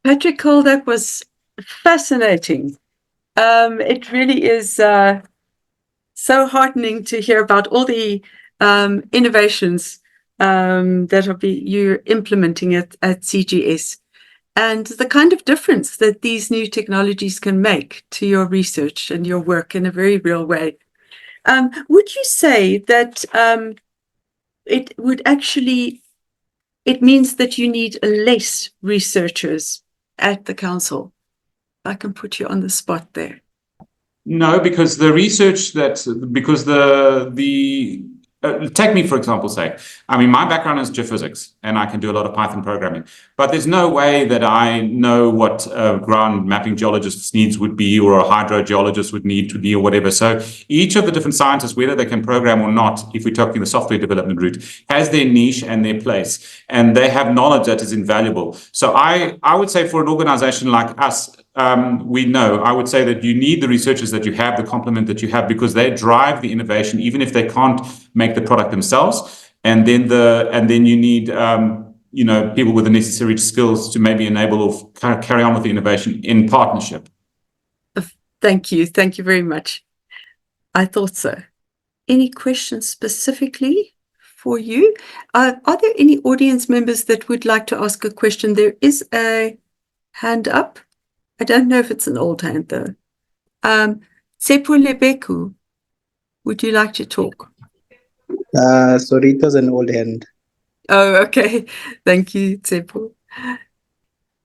Patrick Cole, that was fascinating. It really is so heartening to hear about all the innovations that you're implementing at CGS and the kind of difference that these new technologies can make to your research and your work in a very real way. Would you say that it means that you need less researchers at the council? I can put you on the spot there. No, because the research take me, for example, my background is geophysics and I can do a lot of Python programming, but there's no way that I know what a ground mapping geologist's needs would be or a hydrogeologist would need to be or whatever. So each of the different scientists, whether they can program or not, if we're talking the software development route, has their niche and their place, and they have knowledge that is invaluable. So I would say for an organization like us, I would say that you need the researchers that you have, the complement that you have, because they drive the innovation, even if they can't make the product themselves. And then you need, people with the necessary skills to maybe enable or carry on with the innovation in partnership. Thank you. Thank you very much. I thought so. Any questions specifically for you? Are there any audience members that would like to ask a question? There is a hand up. I don't know if it's an old hand, though. Tsepo Lebeku, would you like to talk? Sorry, it was an old hand. Oh, okay. Thank you, Tsepo.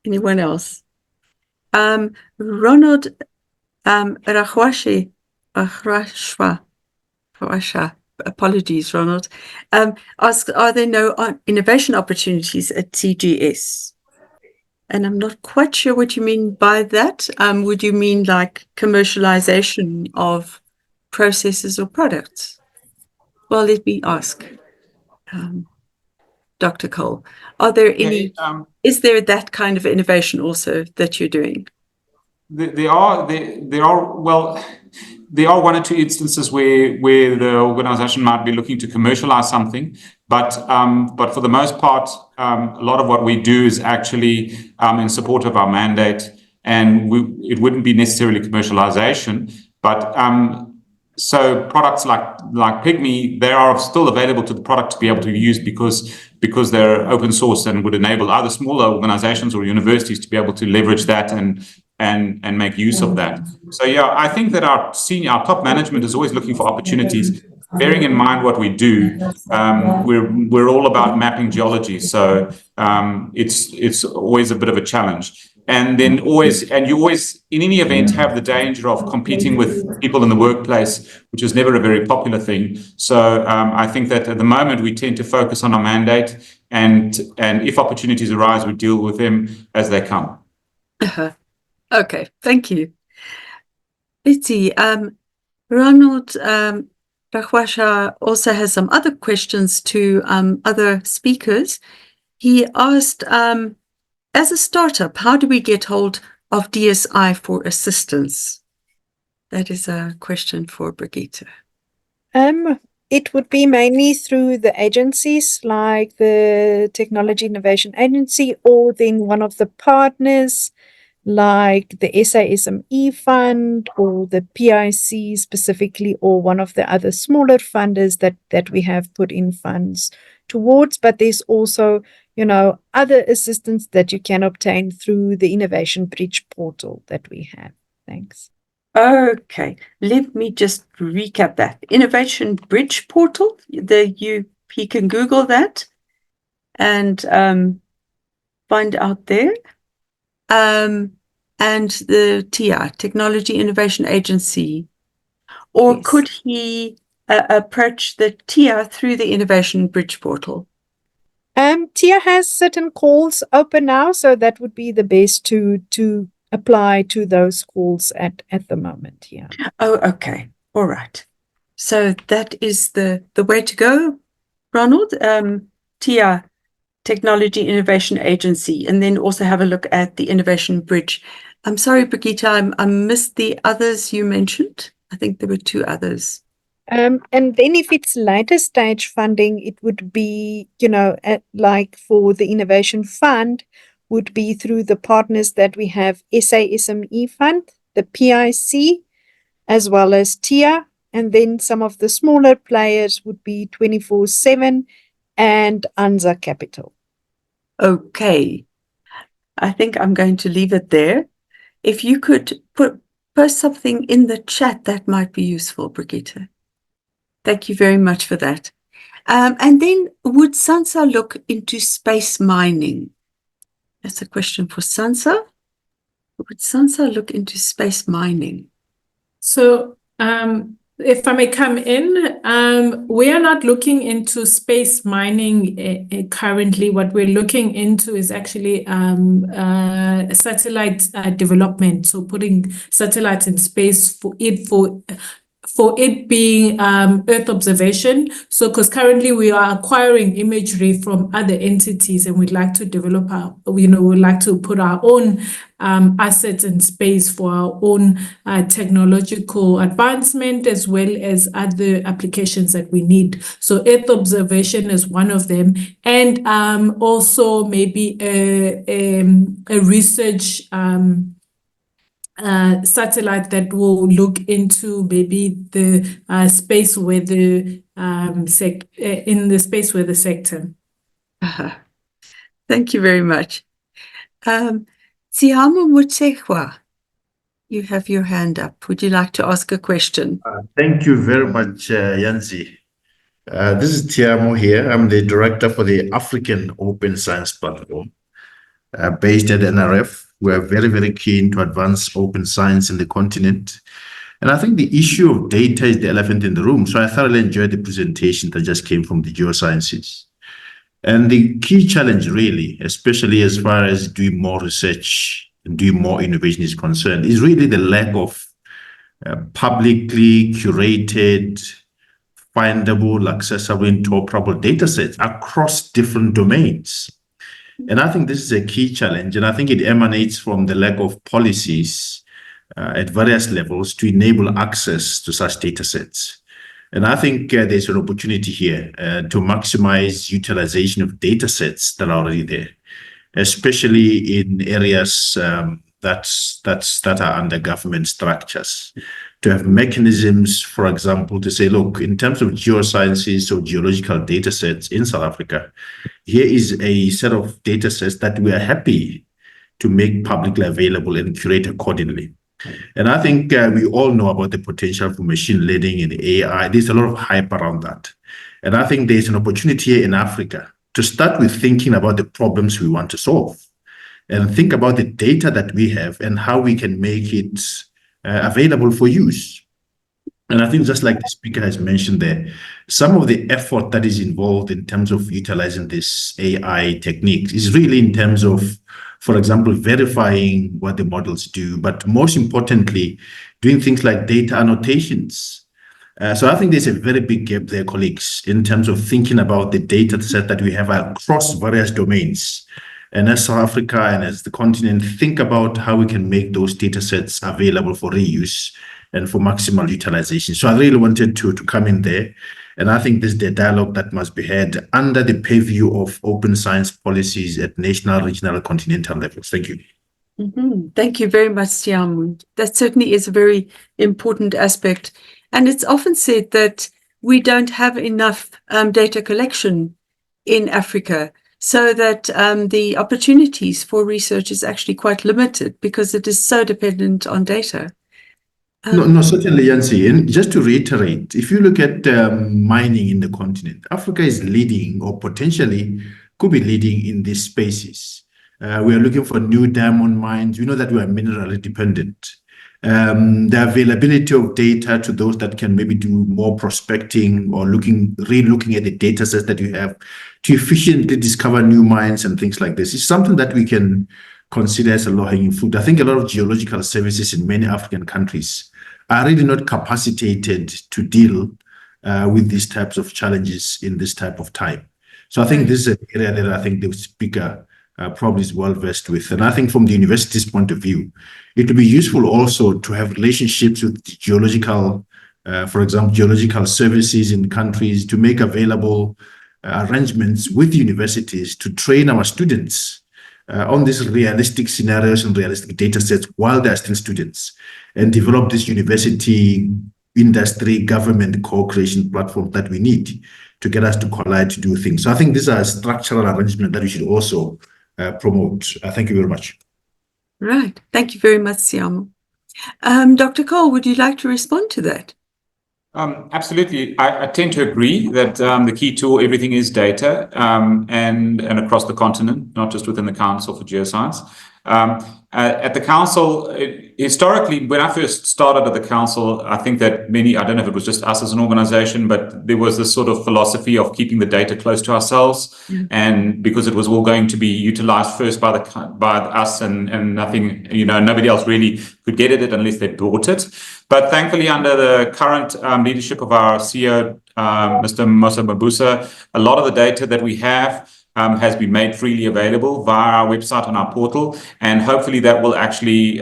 Anyone else? Ronald Rachwasha, apologies, Ronald, asks, are there no innovation opportunities at CGS? And I'm not quite sure what you mean by that. Would you mean like commercialization of processes or products? Well, let me ask Dr. Cole, are there any, is there that kind of innovation also that you're doing? There are one or two instances where the organization might be looking to commercialize something, but for the most part, a lot of what we do is actually in support of our mandate, and it wouldn't be necessarily commercialization, but so products like Pygmy, they are still available to the product to be able to use because they're open source and would enable other smaller organizations or universities to be able to leverage that and make use of that. So yeah, I think that our top management is always looking for opportunities, bearing in mind what we do. We're all about mapping geology, so it's always a bit of a challenge. And then you always, in any event, have the danger of competing with people in the workplace, which is never a very popular thing. So I think that at the moment we tend to focus on our mandate, and if opportunities arise, we deal with them as they come. Okay, thank you. Let's see. Ronald Rachwasha also has some other questions to other speakers. He asked, as a startup, how do we get hold of DSI for assistance? That is a question for Brigitte. It would be mainly through the agencies like the Technology Innovation Agency, or then one of the partners like the SASME Fund or the PIC specifically, or one of the other smaller funders that we have put in funds towards. But there's also, other assistance that you can obtain through the Innovation Bridge portal that we have. Thanks. Okay, let me just recap that. Innovation Bridge portal, you can Google that and find out there. And the TIA, Technology Innovation Agency, or yes. Could he approach the TIA through the Innovation Bridge portal? TIA has certain calls open now, so that would be the best to apply to those calls at the moment. Yeah. Oh, okay. All right. So that is the way to go, Ronald. TIA, Technology Innovation Agency, and then also have a look at the Innovation Bridge. I'm sorry, Brigitte, I missed the others you mentioned. I think there were two others. And then if it's later stage funding, it would be, like for the Innovation Fund, would be through the partners that we have, SASME Fund, the PIC, as well as TIA. And then some of the smaller players would be 24/7 and ANZA Capital. Okay. I think I'm going to leave it there. If you could post something in the chat, that might be useful, Brigitte. Thank you very much for that. And then, would Sansa look into space mining? That's a question for Sansa. Would Sansa look into space mining? So, if I may come in, we are not looking into space mining currently. What we're looking into is actually satellite development. So putting satellites in space for it being Earth observation. So, because currently we are acquiring imagery from other entities, and we'd like to develop we'd like to put our own assets in space for our own technological advancement, as well as other applications that we need. So, Earth observation is one of them, and also maybe a research satellite that will look into maybe the space weather in the space weather sector. Thank you very much. Tsiamo Mutsekwa, you have your hand up. Would you like to ask a question? Thank you very much, Yanzi. This is Tiamo here. I'm the director for the African Open Science Platform, based at NRF. We are very, very keen to advance open science in the continent. And I think the issue of data is the elephant in the room. So I thoroughly enjoyed the presentation that just came from the geosciences. And the key challenge really, especially as far as doing more research and doing more innovation is concerned, is really the lack of publicly curated, findable, accessible, interoperable data sets across different domains. And I think this is a key challenge, and I think it emanates from the lack of policies at various levels to enable access to such data sets. And I think there's an opportunity here to maximize utilization of data sets that are already there, especially in areas that are under government structures, to have mechanisms, for example, to say, look, in terms of geosciences or geological data sets in South Africa, here is a set of data sets that we are happy to make publicly available and curate accordingly. And I think we all know about the potential for machine learning and AI. There's a lot of hype around that. And I think there's an opportunity here in Africa to start with thinking about the problems we want to solve, and think about the data that we have and how we can make it available for use. And I think, just like the speaker has mentioned there, some of the effort that is involved in terms of utilizing this AI techniques is really in terms of, for example, verifying what the models do, but most importantly, doing things like data annotations. So I think there's a very big gap there, colleagues, in terms of thinking about the data set that we have across various domains. And as South Africa and as the continent, think about how we can make those data sets available for reuse and for maximal utilization. So I really wanted to come in there. And I think this is the dialogue that must be had under the purview of open science policies at national, regional, continental levels. Thank you. Mm-hmm. Thank you very much, Tiamu. That certainly is a very important aspect. And it's often said that we don't have enough data collection in Africa, so that the opportunities for research is actually quite limited because it is so dependent on data. No, certainly, Yancy. And just to reiterate, if you look at mining in the continent, Africa is leading, or potentially could be leading, in these spaces. We are looking for new diamond mines. We know that we are minerally dependent. The availability of data to those that can maybe do more prospecting or re-looking at the data sets that you have to efficiently discover new mines and things like this is something that we can consider as a low-hanging fruit. I think a lot of geological services in many African countries are really not capacitated to deal with these types of challenges in this type of time. So I think this is an area that I think the speaker probably is well versed with. And I think from the university's point of view, it will be useful also to have relationships with the geological, for example, geological services in countries, to make available arrangements with universities to train our students on these realistic scenarios and realistic data sets while they're still students, and develop this university, industry, government co-creation platform that we need to get us to collide to do things. So I think these are structural arrangements that we should also promote. Thank you very much. Right. Thank you very much, Siamo. Dr. Cole, would you like to respond to that? Absolutely. I tend to agree that the key tool, everything is data, and across the continent, not just within the Council for Geoscience. At the Council, historically, when I first started at the Council, I think that I don't know if it was just us as an organization, but there was this sort of philosophy of keeping the data close to ourselves. And because it was all going to be utilized first by us and nothing, nobody else really could get at it unless they bought it. But thankfully, under the current leadership of our CEO, Mr. Mosa Mabusa, a lot of the data that we have has been made freely available via our website and our portal, and hopefully that will actually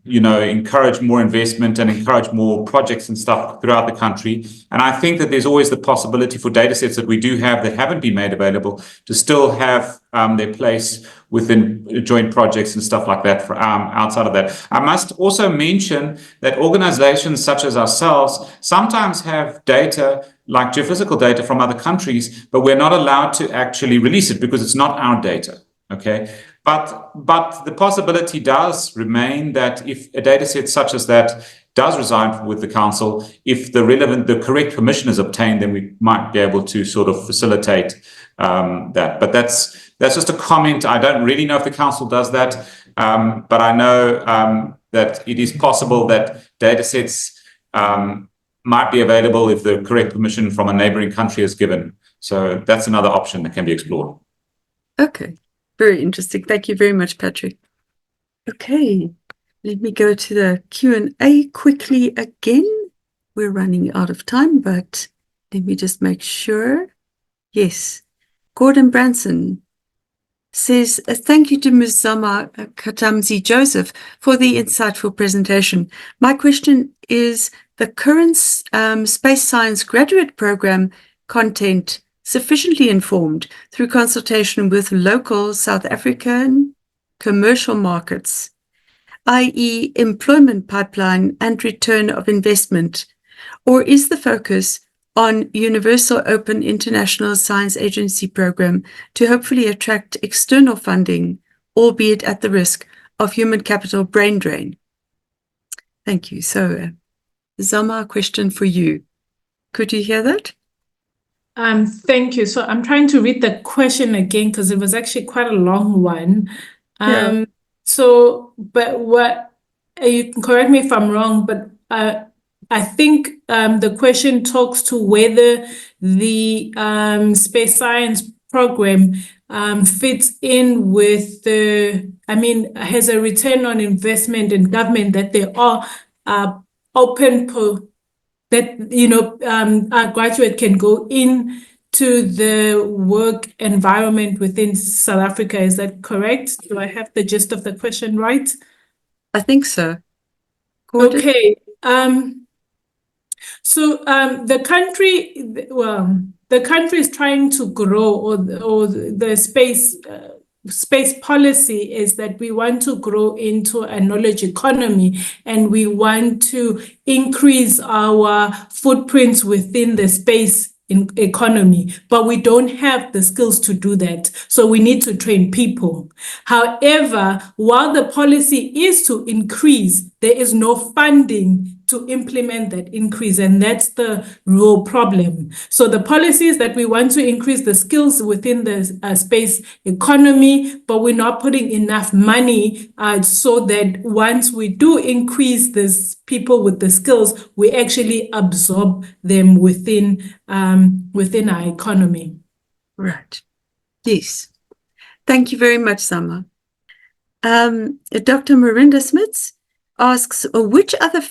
encourage more investment and encourage more projects and stuff throughout the country. And I think that there's always the possibility for data sets that we do have that haven't been made available to still have their place within joint projects and stuff like that for outside of that. I must also mention that organizations such as ourselves sometimes have data like geophysical data from other countries, but we're not allowed to actually release it because it's not our data. Okay. But the possibility does remain that if a data set such as that does reside with the Council, if the correct permission is obtained, then we might be able to sort of facilitate that. But that's just a comment. I don't really know if the Council does that, but I know that it is possible that data sets might be available if the correct permission from a neighboring country is given. So that's another option that can be explored. Okay. Very interesting. Thank you very much, Patrick. Okay, let me go to the Q&A quickly again. We're running out of time, but let me just make sure. Yes, Gordon Branson says, thank you to Ms. Zama Katamzi Joseph for the insightful presentation. My question is the current space science graduate program content sufficiently informed through consultation with local South African commercial markets, i.e. employment pipeline and return of investment, or is the focus on Universal Open International Science Agency program to hopefully attract external funding, albeit at the risk of human capital brain drain? Thank you. So, Zama, a question for you. Could you hear that? Thank you. So I'm trying to read the question again because it was actually quite a long one. Yeah. So, but what you can correct me if I'm wrong, but I think the question talks to whether the space science program fits in with has a return on investment in government, that there are open that a graduate can go in to the work environment within South Africa. Is that correct? Do I have the gist of the question right? I think so. Gordon? Okay. So the country is trying to grow, or the space policy is that we want to grow into a knowledge economy, and we want to increase our footprints within the space economy, but we don't have the skills to do that. So we need to train people. However, while the policy is to increase, there is no funding to implement that increase, and that's the real problem. So the policy is that we want to increase the skills within the space economy, but we're not putting enough money so that once we do increase this people with the skills, we actually absorb them within our economy. Right. Yes. Thank you very much, Sama. Dr. Marinda Smits asks, which other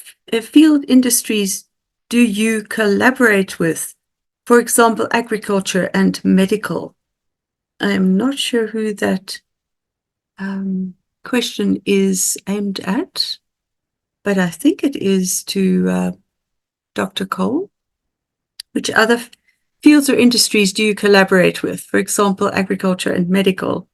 field industries do you collaborate with? For example, agriculture and medical. I am not sure who that question is aimed at, but I think it is to Dr. Cole. Which other fields or industries do you collaborate with? For example, agriculture and medical.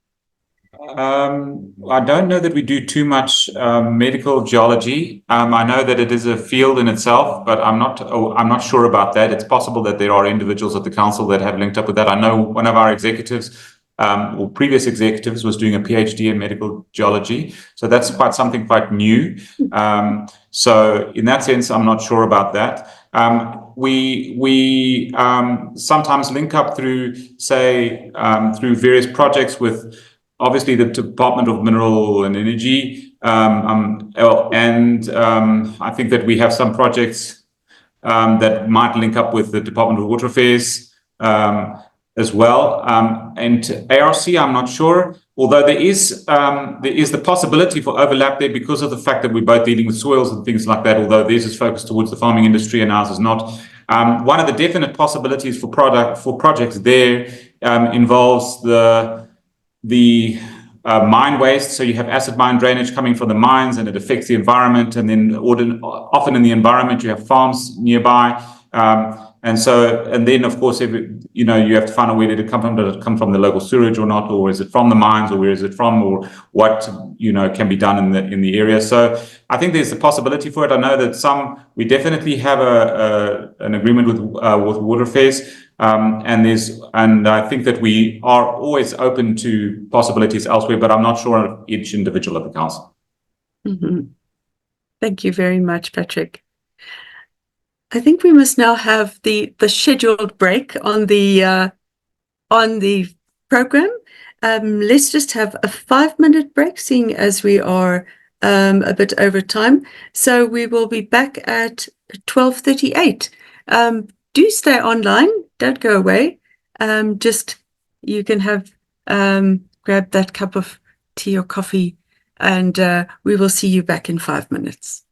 I don't know that we do too much medical geology. I know that it is a field in itself, but I'm not sure about that. It's possible that there are individuals at the council that have linked up with that. I know one of our executives, or previous executives, was doing a PhD in medical geology, so that's something quite new. So in that sense, I'm not sure about that. We sometimes link up through, say, through various projects with, obviously, the Department of Mineral and Energy, and I think that we have some projects that might link up with the Department of Water Affairs as well. And ARC, I'm not sure, although there is the possibility for overlap there because of the fact that we're both dealing with soils and things like that, although theirs is focused towards the farming industry and ours is not. One of the definite possibilities for projects there involves the mine waste. So you have acid mine drainage coming from the mines, and it affects the environment. And then often in the environment, you have farms nearby. And then of course, you have to find out where did it come from. Did it come from the local sewage or not, or is it from the mines, or where is it from, or what can be done in the area. So I think there's a possibility for it. I know that we definitely have an agreement with Water Affairs. And I think that we are always open to possibilities elsewhere, but I'm not sure of each individual at the council. Mm-hmm. Thank you very much, Patrick. I think we must now have the scheduled break on the program. Let's just have a 5-minute break, seeing as we are a bit over time. So we will be back at 12:38. Do stay online. Don't go away. You can have grab that cup of tea or coffee, and we will see you back in 5 minutes.